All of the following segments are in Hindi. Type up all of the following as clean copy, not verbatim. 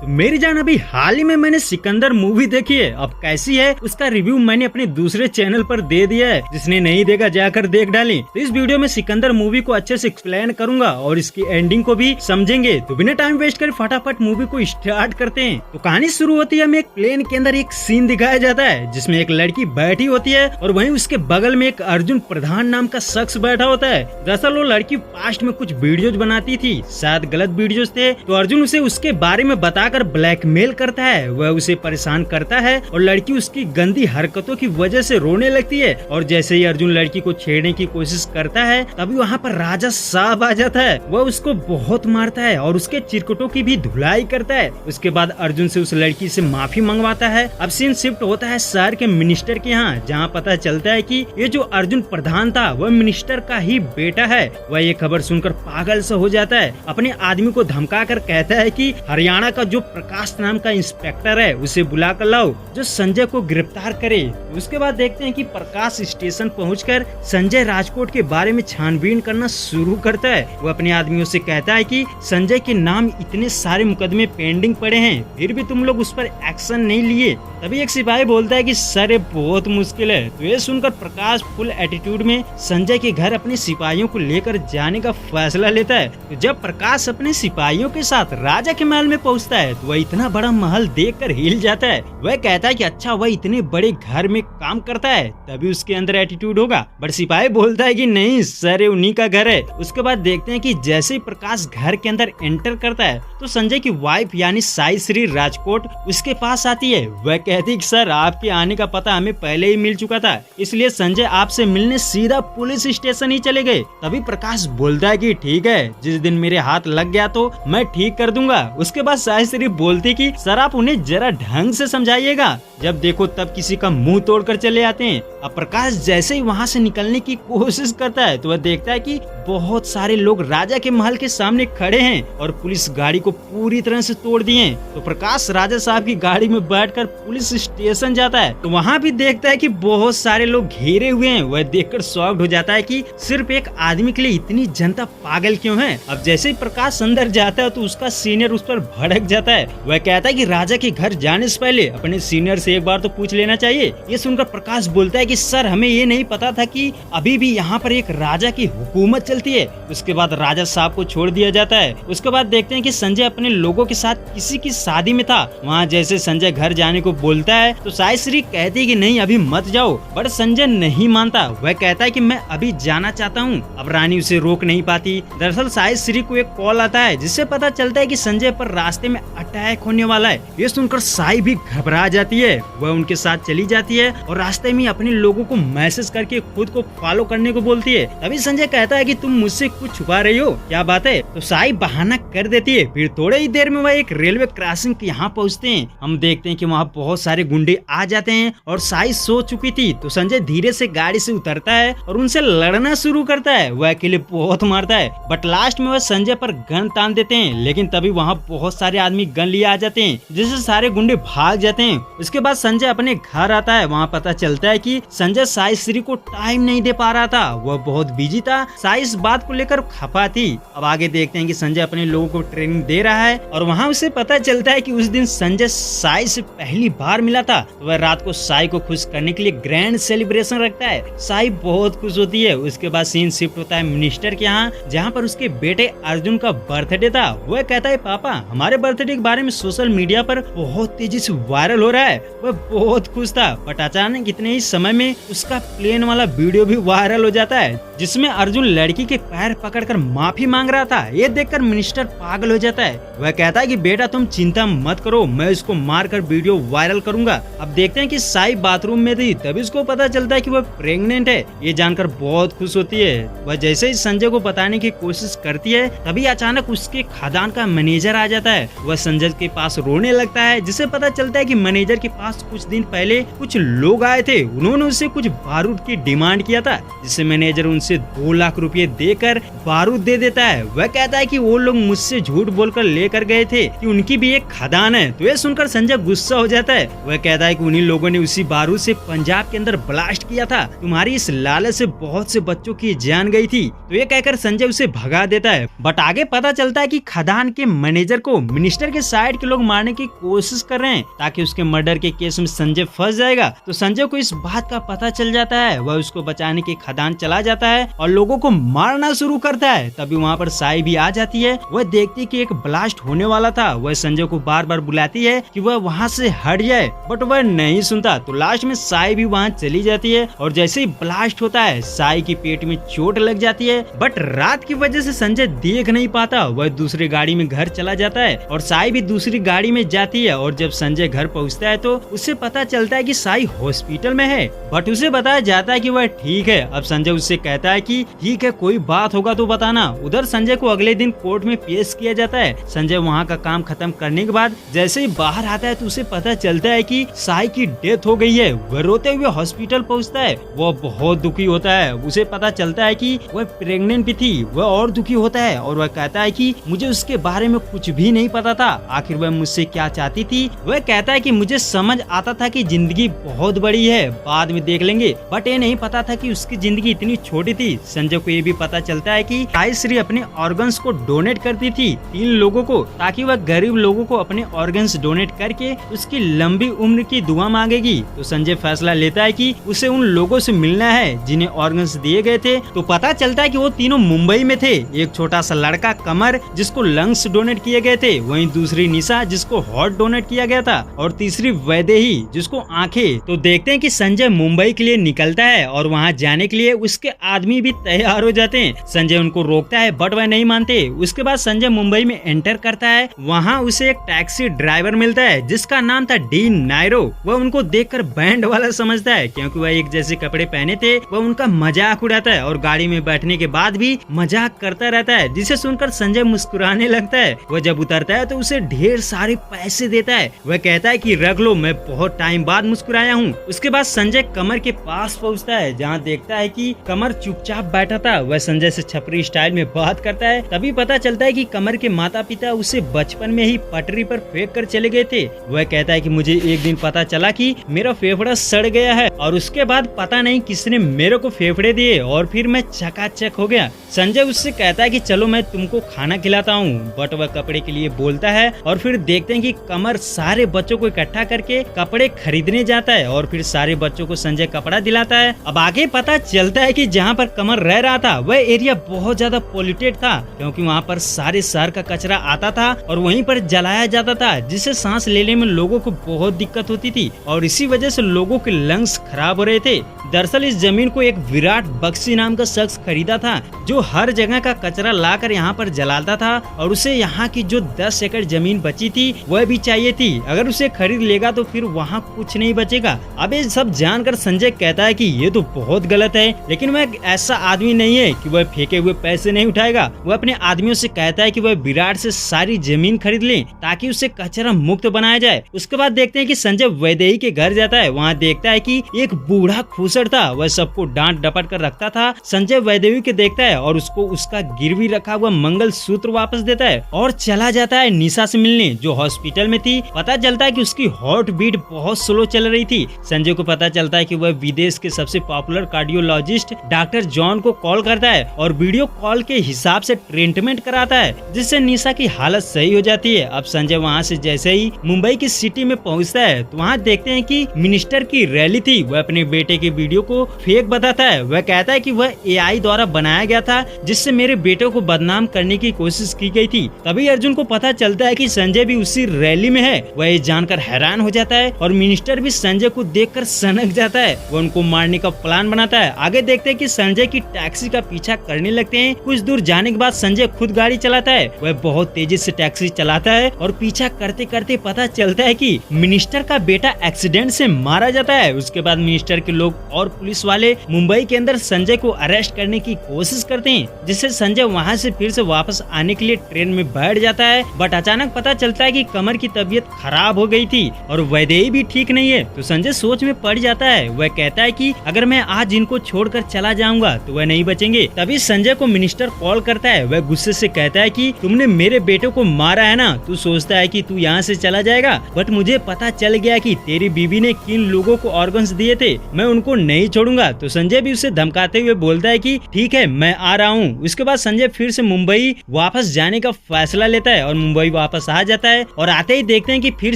तो मेरी जान अभी हाल ही में मैंने सिकंदर मूवी देखी है। अब कैसी है उसका रिव्यू मैंने अपने दूसरे चैनल पर दे दिया है, जिसने नहीं देखा जाकर देख डाली। तो इस वीडियो में सिकंदर मूवी को अच्छे से एक्सप्लेन करूंगा और इसकी एंडिंग को भी समझेंगे। तो बिना टाइम वेस्ट कर फटाफट मूवी को स्टार्ट करते हैं। तो कहानी शुरू होती है, हमें एक प्लेन के अंदर एक सीन दिखाया जाता है जिसमें एक लड़की बैठी होती है और वहीं उसके बगल में एक अर्जुन प्रधान नाम का शख्स बैठा होता है। दरअसल वो लड़की पास्ट में कुछ वीडियोज बनाती थी, शायद गलत वीडियोज थे। तो अर्जुन उसे उसके बारे में बताकर ब्लैकमेल करता है, वह उसे परेशान करता है और लड़की उसकी गंदी हरकतों की वजह से रोने लगती है। और जैसे ही अर्जुन लड़की को छेड़ने की कोशिश करता है तभी वहाँ पर राजा साहब आ जाता है। वह उसको बहुत मारता है और उसके चिरकुटों की भी धुलाई करता है। उसके बाद अर्जुन से उस लड़की से माफी मंगवाता है। अब सीन शिफ्ट होता है शहर के मिनिस्टर के यहाँ, जहाँ पता चलता है कि ये जो अर्जुन प्रधान था वह मिनिस्टर का ही बेटा है। वह ये खबर सुनकर पागल सा हो जाता है, अपने आदमी को धमका कर कहता है कि हरियाणा का जो प्रकाश नाम का इंस्पेक्टर है उसे बुला कर लाओ जो संजय को गिरफ्तार करे। उसके बाद देखते हैं कि प्रकाश स्टेशन पहुंचकर संजय राजकोट के बारे में छानबीन करना शुरू करता है। वो अपने आदमियों से कहता है कि संजय के नाम इतने सारे मुकदमे पेंडिंग पड़े हैं, फिर भी तुम लोग उस पर एक्शन नहीं लिए। तभी एक सिपाही बोलता है कि सर ये बहुत मुश्किल है। तो ये सुनकर प्रकाश फुल एटीट्यूड में संजय के घर अपने सिपाहियों को लेकर जाने का फैसला लेता है। तो जब प्रकाश अपने सिपाहियों के साथ राजा के महल में पहुंचता है तो वह इतना बड़ा महल देखकर हिल जाता है। वह कहता है कि अच्छा वह इतने बड़े घर में काम करता है तभी उसके अंदर एटीट्यूड होगा, बट सिपाही बोलता है कि नहीं सर ये उन्हीं का घर है। उसके बाद देखते हैं कि जैसे ही प्रकाश घर के अंदर एंटर करता है तो संजय की वाइफ यानी साई श्री राजकोट उसके पास आती है। वह कहती है कि सर आपके आने का पता हमें पहले ही मिल चुका था, इसलिए संजय आपसे मिलने सीधा पुलिस स्टेशन ही चले गए। तभी प्रकाश बोलता है कि ठीक है, जिस दिन मेरे हाथ लग गया तो मैं ठीक कर दूंगा। उसके बाद साई श्री बोलती कि सर आप उन्हें जरा ढंग से समझाइएगा, जब देखो तब किसी का मुंह तोड़कर चले आते हैं। अब प्रकाश जैसे ही वहाँ से निकलने की कोशिश करता है तो वह देखता है कि बहुत सारे लोग राजा के महल के सामने खड़े हैं और पुलिस गाड़ी को पूरी तरह से तोड़ दिए। तो प्रकाश राजा साहब की गाड़ी में बैठकर पुलिस स्टेशन जाता है तो वहाँ भी देखता है कि बहुत सारे लोग घेरे हुए हैं। वह देखकर शॉक्ड हो जाता है कि सिर्फ एक आदमी के लिए इतनी जनता पागल क्यों है। अब जैसे ही प्रकाश अंदर जाता है तो उसका सीनियर उस पर भड़क जाता है। वह कहता है कि राजा के घर जाने से पहले अपने सीनियर से एक बार तो पूछ लेना चाहिए। ये सुनकर प्रकाश बोलता है कि सर हमें ये नहीं पता था कि अभी भी यहाँ पर एक राजा की हुकूमत चलती है। उसके बाद राजा साहब को छोड़ दिया जाता है। उसके बाद देखते हैं कि संजय अपने लोगों के साथ किसी की शादी में था। वहाँ जैसे संजय घर जाने को बोलता है तो साई श्री कहती है कि नहीं अभी मत जाओ, बट संजय नहीं मानता। वह कहता है कि मैं अभी जाना चाहता हूँ। अब रानी उसे रोक नहीं पाती। दरअसल साई श्री को एक कॉल आता है जिससे पता चलता है कि संजय पर रास्ते में अटैक होने वाला है। ये सुनकर साई भी घबरा जाती है। वह उनके साथ चली जाती है और रास्ते में अपने लोगों को मैसेज करके खुद को फॉलो करने को बोलती है। तभी संजय कहता है कि तुम मुझसे कुछ छुपा रही हो, क्या बात है। तो साई बहाना कर देती है। फिर थोड़े ही देर में वह एक रेलवे क्रॉसिंग के यहाँ पहुँचते हैं। हम देखते हैं कि वहाँ बहुत सारे गुंडे आ जाते हैं और साई सो चुकी थी। तो संजय धीरे से गाड़ी से उतरता है और उनसे लड़ना शुरू करता है। वह अकेले बहुत मारता है, बट लास्ट में वह संजय पर गन तान देते हैं। लेकिन तभी वहाँ बहुत सारे आदमी गन लिए आ जाते हैं, जिससे सारे गुंडे भाग जाते हैं। उसके बाद संजय अपने घर आता है। वहाँ पता चलता है कि संजय साई श्री को टाइम नहीं दे पा रहा था, वह बहुत बिजी था। साई इस बात को लेकर खफा थी। अब आगे देखते हैं कि संजय अपने लोगों को ट्रेनिंग दे रहा है और वहाँ उसे पता चलता है कि उस दिन संजय साई से पहली बार मिला था। तो वह रात को साई को खुश करने के लिए ग्रैंड सेलिब्रेशन रखता है। साई बहुत खुश होती है। उसके बाद सीन शिफ्ट होता है मिनिस्टर के यहाँ, जहाँ पर उसके बेटे अर्जुन का बर्थडे था। वह कहता है पापा हमारे बर्थडे के बारे में सोशल मीडिया पर बहुत तेजी से वायरल हो रहा है। वह बहुत खुश था, बट अचानक इतने ही समय में उसका प्लेन वाला वीडियो भी वायरल हो जाता है, जिसमें अर्जुन लड़की के पैर पकड़कर माफी मांग रहा था। ये देखकर मिनिस्टर पागल हो जाता है। वह कहता है कि बेटा तुम चिंता मत करो, मैं इसको मारकर वीडियो वायरल करूंगा। अब देखते हैं कि साई बाथरूम में थी, तभी उसको पता चलता है कि वह प्रेग्नेंट है। ये जानकर बहुत खुश होती है। वह जैसे ही संजय को बताने की कोशिश करती है तभी अचानक उसके खादान का मैनेजर आ जाता है। वह संजय के पास रोने लगता है, जिसे पता चलता है कि मैनेजर के पास कुछ दिन पहले कुछ लोग आए थे। उन्होंने उससे कुछ बारूद की डिमांड किया था, जिससे मैनेजर उनसे 2 लाख रुपए देकर बारूद दे देता है। वह कहता है कि वो लोग मुझसे झूठ बोलकर लेकर गए थे कि उनकी भी एक खदान है। तो ये सुनकर संजय गुस्सा हो जाता है। वह कहता है कि उन्हीं लोगों ने उसी बारूद से पंजाब के अंदर ब्लास्ट किया था, तुम्हारी इस लालच से बहुत से बच्चों की जान गई थी। तो ये कहकर संजय उसे भगा देता है। बट आगे पता चलता है कि खदान के मैनेजर को मिनिस्टर के साइड के लोग मारने की कोशिश कर रहे हैं ताकि उसके मर्डर के केस में संजय फंस जाएगा। तो संजय को इस बात का पता चल जाता है। वह उसको बचाने के खदान चला जाता है और लोगों को मारना शुरू करता है। तभी वहाँ पर साई भी आ जाती है। वह देखती है कि एक ब्लास्ट होने वाला था। वह संजय को बार बार बुलाती है कि वह वहाँ से हट जाए, बट वह नहीं सुनता। तो लास्ट में साई भी वहाँ चली जाती है और जैसे ही ब्लास्ट होता है साई की पेट में चोट लग जाती है। बट रात की वजह से संजय देख नहीं पाता। वह दूसरी गाड़ी में घर चला जाता है और साई भी दूसरी गाड़ी में जाती है। और जब संजय घर पहुँचता है तो उसे पता चलता है कि साई हॉस्पिटल में है, बट उसे बताया जाता है कि वह ठीक है। अब संजय उससे कहता है कि ठीक है, कोई बात होगा तो बताना। उधर संजय को अगले दिन कोर्ट में पेश किया जाता है। संजय वहाँ का काम खत्म करने के बाद जैसे ही बाहर आता है तो उसे पता चलता है कि साई की डेथ हो गई है। वह रोते हुए हॉस्पिटल पहुँचता है। वह बहुत दुखी होता है। उसे पता चलता है कि वह प्रेग्नेंट भी थी। वह और दुखी होता है और वह कहता है कि मुझे उसके बारे में कुछ भी नहीं पता था, आखिर वह मुझसे क्या चाहती थी। वह कहता है कि मुझे समझ आता था कि जिंदगी बहुत बड़ी है, बाद में देख लेंगे, बट ये नहीं पता था कि उसकी जिंदगी इतनी छोटी थी। संजय को ये भी पता चलता है कि साई अपने ऑर्गन्स को डोनेट करती थी 3 लोगों को, ताकि वह गरीब लोगों को अपने ऑर्गन्स डोनेट करके उसकी लंबी उम्र की दुआ मांगेगी। तो संजय फैसला लेता है कि उसे उन लोगों से मिलना है जिन्हें ऑर्गन्स दिए गए थे। तो पता चलता है कि वो तीनों मुंबई में थे। एक छोटा सा लड़का कमर जिसको लंग्स डोनेट किए गए थे, वहीं दूसरी निशा जिसको हार्ट डोनेट किया गया था, और तीसरी वैदेही जिसको आंखें। तो देखते हैं कि संजय मुंबई के लिए निकलता है और वहाँ जाने के लिए उसके आदमी भी तैयार हो जाते हैं। संजय उनको रोकता है बट वह नहीं मानते। उसके बाद संजय मुंबई में एंटर करता है। वहाँ उसे एक टैक्सी ड्राइवर मिलता है जिसका नाम था डीन नायरो। वह उनको देखकर बैंड वाला समझता है क्योंकि वह एक जैसे कपड़े पहने थे। वह उनका मजाक उड़ाता है और गाड़ी में बैठने के बाद भी मजाक करता रहता है, जिसे सुनकर संजय मुस्कुराने लगता है। वह जब उतरता है तो उसे ढेर सारे पैसे देता है। वह कहता है कि रख लो, मैं बहुत टाइम बाद मुस्कुराया हूँ। उसके बाद संजय कमर के पास पहुँचता है जहाँ देखता है कि कमर चुपचाप बैठा था। वह संजय से छपरी स्टाइल में बात करता है। तभी पता चलता है कि कमर के माता पिता उसे बचपन में ही पटरी पर फेंक कर चले गए थे। वह कहता है कि मुझे एक दिन पता चला कि मेरा फेफड़ा सड़ गया है और उसके बाद पता नहीं किसने मेरे को फेफड़े दिए और फिर मैं चकाचक हो गया। संजय उससे कहता है कि चलो मैं तुमको खाना खिलाता हूँ, बट वह कपड़े के लिए बोलता है। और फिर देखते हैं कि कमर सारे बच्चों को इकट्ठा करके कपड़े खरीदने जाता है और फिर सारे बच्चों को संजय कपड़ा दिलाता है। अब आगे पता चलता है कि जहाँ पर कमर रह रहा था वह एरिया बहुत ज्यादा पोल्यूटेड था, क्योंकि वहाँ पर सारे शहर का कचरा आता था और वहीं पर जलाया जाता था, जिससे सांस लेने में लोगों को बहुत दिक्कत होती थी और इसी वजह से लोगों के लंग्स खराब हो रहे थे। दरअसल इस जमीन को एक विराट बख्शी नाम का शख्स खरीदा था, जो हर जगह का कचरा लाकर यहाँ पर जलाता था और उसे यहाँ की जो 10 एकड़ जमीन बची थी वह भी चाहिए थी। अगर उसे खरीद लेगा तो फिर वहाँ कुछ नहीं बचेगा। अब ये सब जानकर संजय कहता है कि ये तो बहुत गलत है, लेकिन वह ऐसा आदमी नहीं है कि वह फेंके हुए पैसे नहीं उठाएगा। वह अपने आदमियों से कहता है कि वह विराट से सारी जमीन खरीद ले ताकि उसे कचरा मुक्त बनाया जाए। उसके बाद देखते हैं कि संजय वैदेही के घर जाता है। वहाँ देखता है कि एक बूढ़ा खूसड़ था, वह सबको डांट डपट कर रखता था। संजय वैदेही के देखता है और उसको उसका गिरवी रखा हुआ मंगल सूत्र वापस देता है और चला जाता है निशा से मिलने, जो हॉस्पिटल में थी। पता चलता है कि उसकी हार्ट बीट बहुत स्लो चल रही थी। संजय को पता चलता है कि वह विदेश के सबसे पॉपुलर कार्डियोलॉजिस्ट डॉक्टर जॉन को कॉल करता है और वीडियो कॉल के हिसाब से ट्रीटमेंट कराता है, जिससे निशा की हालत सही हो जाती है। अब संजय वहाँ से जैसे ही मुंबई की सिटी में पहुँचता है तो वहाँ देखते हैं कि मिनिस्टर की रैली थी। वह अपने बेटे के वीडियो को फेक बताता है। वह कहता है कि वह AI द्वारा बनाया गया था, जिससे मेरे बेटे को बदनाम करने की कोशिश की गई थी। तभी अर्जुन को पता चलता है कि संजय भी उसी रैली में है। वह ये जानकर हैरान हो जाता है और मिनिस्टर भी संजय को देखकर सनक जाता है। वह उनको मारने का प्लान बनाता है। आगे देखते हैं कि संजय की टैक्सी का पीछा करने लगते हैं। कुछ दूर जाने के बाद संजय खुद गाड़ी चलाता है। वह बहुत तेजी से टैक्सी चलाता है और पीछा करते करते पता चलता है कि मिनिस्टर का बेटा एक्सीडेंट से मारा जाता है। उसके बाद मिनिस्टर के लोग और पुलिस वाले मुंबई के अंदर संजय को अरेस्ट करने की कोशिश करते हैं, जिससे संजय वहां से फिर से वापस आने के लिए ट्रेन में बैठ जाता है। बट अचानक पता चलता है कि कमर की तबीयत खराब हो गई थी और वैदेही भी ठीक नहीं है। तो संजय सोच में पड़ जाता है। वह कहता है कि अगर मैं आज इनको छोड़कर चला जाऊंगा तो वह नहीं बचेंगे। देंगे। तभी संजय को मिनिस्टर कॉल करता है। वह गुस्से से कहता है कि तुमने मेरे बेटे को मारा है ना, तू सोचता है कि तू यहाँ से चला जाएगा, बट मुझे पता चल गया कि तेरी बीवी ने किन लोगों को ऑर्गन्स दिए थे, मैं उनको नहीं छोड़ूंगा। तो संजय भी उसे धमकाते हुए बोलता है कि ठीक है मैं आ रहा हूँ। उसके बाद संजय फिर से मुंबई वापस जाने का फैसला लेता है और मुंबई वापस आ जाता है। और आते ही देखते हैं कि फिर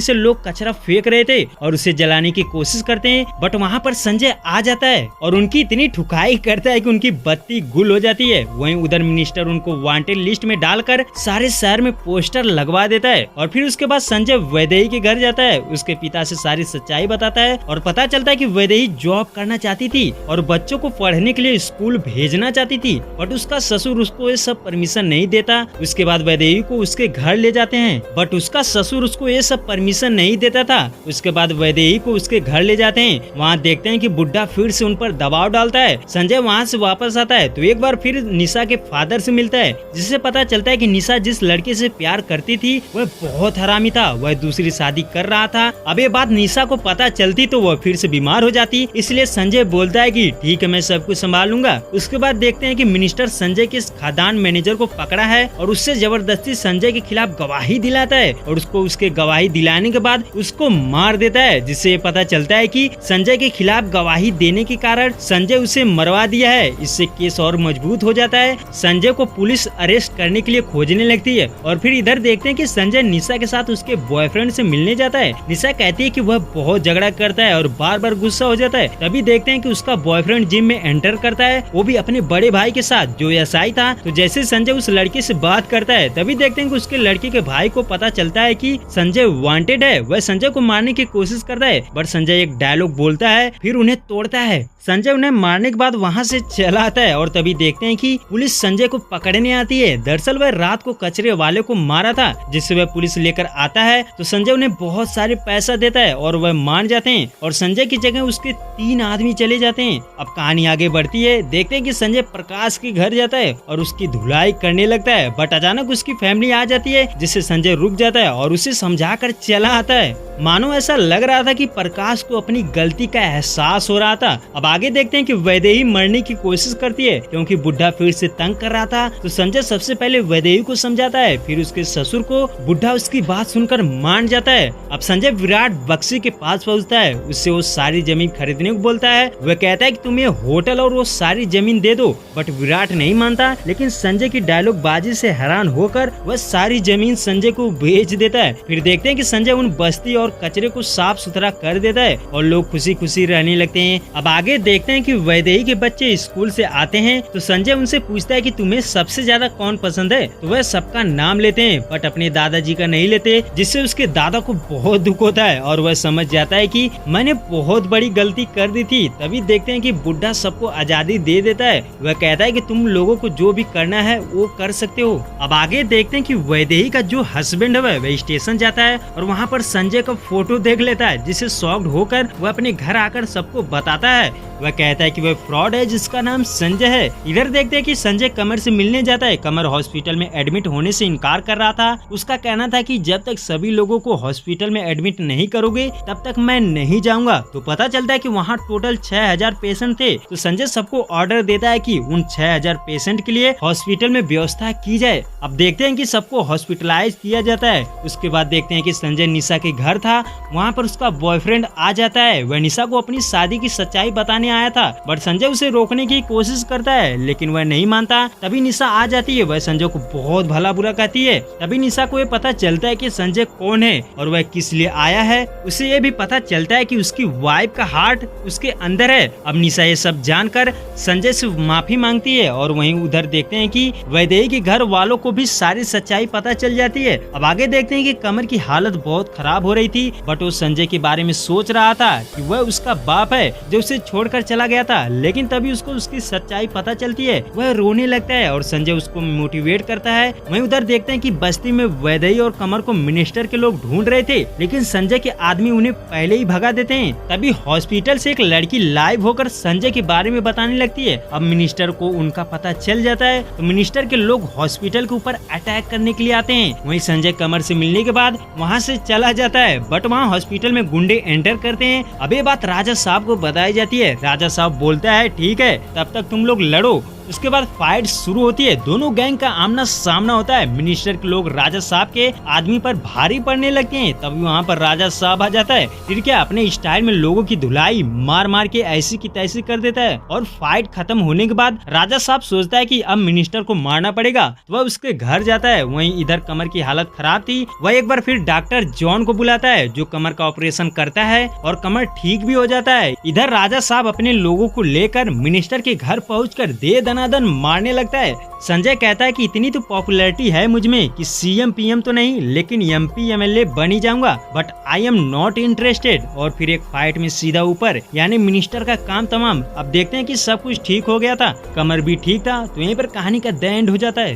से लोग कचरा फेंक रहे थे और उसे जलाने की कोशिश करते हैं, बट वहाँ पर संजय आ जाता है और उनकी इतनी ठुकाई करता है कि उनकी बत्ती गुल हो जाती है। वहीं उधर मिनिस्टर उनको वांटेड लिस्ट में डालकर सारे शहर में पोस्टर लगवा देता है। और फिर उसके बाद संजय वैदेही के घर जाता है, उसके पिता से सारी सच्चाई बताता है और पता चलता है कि वैदेही जॉब करना चाहती थी और बच्चों को पढ़ने के लिए स्कूल भेजना चाहती थी, बट उसका ससुर उसको ये सब परमिशन नहीं देता। उसके बाद वैदेही को उसके घर ले जाते हैं, बट उसका ससुर उसको ये सब परमिशन नहीं देता था। उसके बाद वैदेही को उसके घर ले जाते हैं। वहाँ देखते हैं कि बुड्ढा फिर से उन पर दबाव डालता है। संजय वहाँ से वापस आता है तो एक बार फिर निशा के फादर से मिलता है, जिससे पता चलता है कि निशा जिस लड़के से प्यार करती थी वह बहुत हरामी था, वह दूसरी शादी कर रहा था। अब ये बात निशा को पता चलती तो वह फिर से बीमार हो जाती, इसलिए संजय बोलता है कि ठीक है मैं सब कुछ संभाल लूंगा। उसके बाद देखते हैं कि मिनिस्टर संजय के खादान मैनेजर को पकड़ा है और उससे जबरदस्ती संजय के खिलाफ गवाही दिलाता है और उसको उसके गवाही दिलाने के बाद उसको मार देता है, जिससे पता चलता है कि संजय के खिलाफ गवाही देने के कारण संजय उसे मरवा दिया है। इससे केस और मजबूत हो जाता है। संजय को पुलिस अरेस्ट करने के लिए खोजने लगती है और फिर इधर देखते हैं कि संजय निशा के साथ उसके बॉयफ्रेंड से मिलने जाता है। निशा कहती है कि वह बहुत झगड़ा करता है और बार बार गुस्सा हो जाता है। तभी देखते हैं कि उसका बॉयफ्रेंड जिम में एंटर करता है, वो भी अपने बड़े भाई के साथ जो एसआई था। तो जैसे संजय उस लड़के से बात करता है तभी देखते हैं कि उसके लड़के के भाई को पता चलता है कि संजय वांटेड है। वह संजय को मारने की कोशिश करता है, बट संजय एक डायलॉग बोलता है फिर उन्हें तोड़ता है। संजय उन्हें मारने के बाद वहाँ से चला आता है और तभी देखते हैं कि पुलिस संजय को पकड़ने आती है। दरअसल वह रात को कचरे वाले को मारा था, जिससे वह पुलिस लेकर आता है। तो संजय उन्हें बहुत सारे पैसा देता है और वह मान जाते हैं और संजय की जगह उसके 3 आदमी चले जाते हैं। अब कहानी आगे बढ़ती है। देखते हैं कि संजय प्रकाश के घर जाता है और उसकी धुलाई करने लगता है, बट अचानक उसकी फैमिली आ जाती है, जिससे संजय रुक जाता है और उसे समझा कर चला आता है। मानो ऐसा लग रहा था कि प्रकाश को अपनी गलती का एहसास हो रहा था। अब आगे देखते हैं कि वैदेही मरने की कोशिश करती है क्योंकि बुढ़ा फिर से तंग कर रहा था। तो संजय सबसे पहले वैदेही को समझाता है, फिर उसके ससुर को। बुढ़ा उसकी बात सुनकर मान जाता है। अब संजय विराट बक्सी के पास पहुंचता है, उससे वो सारी जमीन खरीदने को बोलता है। वह कहता है कि तुम ये होटल और वो सारी जमीन दे दो, बट विराट नहीं मानता। लेकिन संजय की डायलॉग बाजी से हैरान होकर वह सारी जमीन संजय को बेच देता है। फिर देखते हैं कि संजय उन बस्ती और कचरे को साफ सुथरा कर देता है और लोग खुशी खुशी रहने लगते हैं। अब आगे देखते हैं कि वैदेही के बच्चे स्कूल से आते हैं तो संजय उनसे पूछता है कि तुम्हें सबसे ज्यादा कौन पसंद है। तो वह सबका नाम लेते हैं बट अपने दादाजी का नहीं लेते, जिससे उसके दादा को बहुत दुख होता है और वह समझ जाता है कि मैंने बहुत बड़ी गलती कर दी थी। तभी देखते हैं कि बुढ़ा सबको आजादी दे देता है। वह कहता है कि तुम लोगों को जो भी करना है वो कर सकते हो। अब आगे देखते हैं कि वैदेही का जो हस्बैंड है वह स्टेशन जाता है और वहाँ पर संजय का फोटो देख लेता है, जिससे शॉक्ड होकर वह अपने घर आकर सबको बताता है। वह कहता है कि वह फ्रॉड है जिसका नाम संजय है। इधर देखते हैं कि संजय कमर से मिलने जाता है। कमर हॉस्पिटल में एडमिट होने से इनकार कर रहा था। उसका कहना था कि जब तक सभी लोगों को हॉस्पिटल में एडमिट नहीं करोगे तब तक मैं नहीं जाऊंगा। तो पता चलता है कि वहाँ टोटल 6000 पेशेंट थे। तो संजय सबको ऑर्डर देता है कि उन 6000 पेशेंट के लिए हॉस्पिटल में व्यवस्था की जाए। अब देखते हैं कि सबको हॉस्पिटलाइज किया जाता है। उसके बाद देखते हैं कि संजय निशा के घर था, वहाँ पर उसका बॉयफ्रेंड आ जाता है। वह निशा को अपनी शादी की सच्चाई बताने आया था, बट संजय उसे रोकने की कोशिश करता है लेकिन वह नहीं मानता। तभी निशा आ जाती है। वह संजय को बहुत भला बुरा कहती है। तभी निशा को ये पता चलता है कि संजय कौन है और वह किस लिए आया है। उसे ये भी पता चलता है कि उसकी वाइफ का हार्ट उसके अंदर है। अब निशा ये सब जानकर संजय से माफी मांगती है और वहीं उधर देखते हैं कि वैदेही के घर वालों को भी सारी सच्चाई पता चल जाती है। अब आगे देखते हैं कि कमर की हालत बहुत खराब हो रही थी, बट वो संजय के बारे में सोच रहा था कि वह उसका बाप है जो उसे छोड़कर चला गया था। लेकिन तभी उसको उसकी सच्चाई पता चलती है। वह रोने लगता है और संजय उसको मोटिवेट करता है। वहीं उधर देखते हैं कि बस्ती में वैदेही और कमर को मिनिस्टर के लोग ढूंढ रहे थे, लेकिन संजय के आदमी उन्हें पहले ही भगा देते हैं। तभी हॉस्पिटल से एक लड़की लाइव होकर संजय के बारे में बताने लगती है। अब मिनिस्टर को उनका पता चल जाता है तो मिनिस्टर के लोग हॉस्पिटल के ऊपर अटैक करने के लिए आते हैं। वहीं संजय कमर से मिलने के बाद वहाँ से चला जाता है, बट वहाँ हॉस्पिटल में गुंडे एंटर करते हैं। अब ये बात राजा साहब को बताई जाती है। राजा साहब बोलता है ठीक है तब तक तुम लोग लड़ो, उसके बाद फाइट शुरू होती है। दोनों गैंग का आमना सामना होता है। मिनिस्टर के लोग राजा साहब के आदमी पर भारी पड़ने लगते हैं। तभी वहाँ पर राजा साहब आ जाता है। फिर क्या अपने स्टाइल में लोगों की धुलाई मार मार के ऐसी की तैसी कर देता है। और फाइट खत्म होने के बाद राजा साहब सोचता है कि अब मिनिस्टर को मारना पड़ेगा, तो वह उसके घर जाता है। वहीं इधर कमर की हालत खराब थी, वह एक बार फिर डॉक्टर जॉन को बुलाता है, जो कमर का ऑपरेशन करता है और कमर ठीक भी हो जाता है। इधर राजा साहब अपने लोगों को लेकर मिनिस्टर के घर पहुंचकर दे दनादन मारने लगता है। संजय कहता है कि इतनी तो पॉपुलैरिटी है मुझ में कि सीएम पीएम तो नहीं, लेकिन एमपी एमएलए बन ही जाऊंगा, but I am not interested. और फिर एक फाइट में सीधा ऊपर, यानी मिनिस्टर का काम तमाम। अब देखते हैं कि सब कुछ ठीक हो गया था, कमर भी ठीक था, तो यहीं पर कहानी का द एंड हो जाता है।